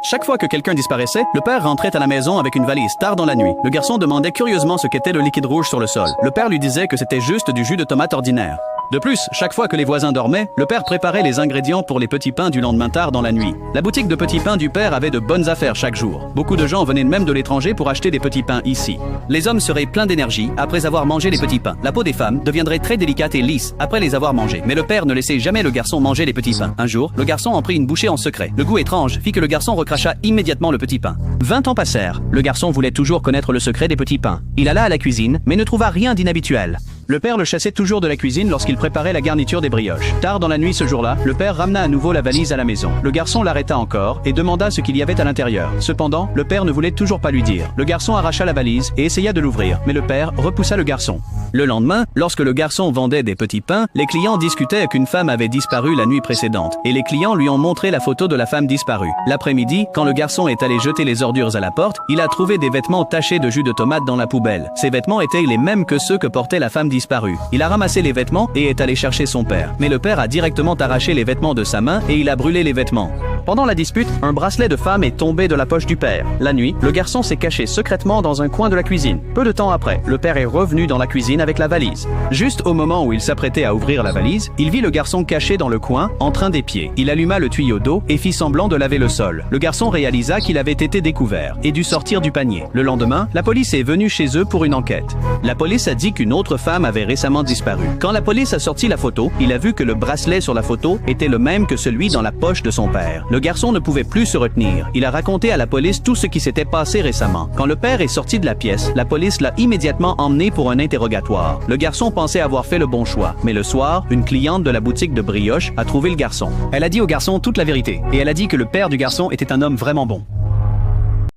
Chaque fois que quelqu'un disparaissait, le père rentrait à la maison avec une valise tard dans la nuit. Le garçon demandait curieusement ce qu'était le liquide rouge sur le sol. Le père lui disait que c'était juste du jus de tomate ordinaire. De plus, chaque fois que les voisins dormaient, le père préparait les ingrédients pour les petits pains du lendemain tard dans la nuit. La boutique de petits pains du père avait de bonnes affaires chaque jour. Beaucoup de gens venaient même de l'étranger pour acheter des petits pains ici. Les hommes seraient pleins d'énergie après avoir mangé les petits pains. La peau des femmes deviendrait très délicate et lisse après les avoir mangés. Mais le père ne laissait jamais le garçon manger les petits pains. Un jour, le garçon en prit une bouchée en secret. Le goût étrange fit que le garçon recracha immédiatement le petit pain. 20 ans passèrent. Le garçon voulait toujours connaître le secret des petits pains. Il alla à la cuisine, mais ne trouva rien d'inhabituel. Le père le chassait toujours de la cuisine lorsqu'il préparait la garniture des brioches. Tard dans la nuit ce jour-là, le père ramena à nouveau la valise à la maison. Le garçon l'arrêta encore et demanda ce qu'il y avait à l'intérieur. Cependant, le père ne voulait toujours pas lui dire. Le garçon arracha la valise et essaya de l'ouvrir, mais le père repoussa le garçon. Le lendemain, lorsque le garçon vendait des petits pains, les clients discutaient qu'une femme avait disparu la nuit précédente, et les clients lui ont montré la photo de la femme disparue. L'après-midi, quand le garçon est allé jeter les ordures à la porte, il a trouvé des vêtements tachés de jus de tomate dans la poubelle. Ces vêtements étaient les mêmes que ceux que portait la femme disparue. Il a ramassé les vêtements et est allé chercher son père. Mais le père a directement arraché les vêtements de sa main et il a brûlé les vêtements. Pendant la dispute, un bracelet de femme est tombé de la poche du père. La nuit, le garçon s'est caché secrètement dans un coin de la cuisine. Peu de temps après, le père est revenu dans la cuisine avec la valise. Juste au moment où il s'apprêtait à ouvrir la valise, il vit le garçon caché dans le coin, en train d'épier. Il alluma le tuyau d'eau et fit semblant de laver le sol. Le garçon réalisa qu'il avait été découvert et dut sortir du panier. Le lendemain, la police est venue chez eux pour une enquête. La police a dit qu'une autre femme avait récemment disparu. Quand la police a sorti la photo, il a vu que le bracelet sur la photo était le même que celui dans la poche de son père. Le garçon ne pouvait plus se retenir. Il a raconté à la police tout ce qui s'était passé récemment. Quand le père est sorti de la pièce, la police l'a immédiatement emmené pour un interrogatoire. Le garçon pensait avoir fait le bon choix, mais le soir, une cliente de la boutique de brioche a trouvé le garçon. Elle a dit au garçon toute la vérité, et elle a dit que le père du garçon était un homme vraiment bon.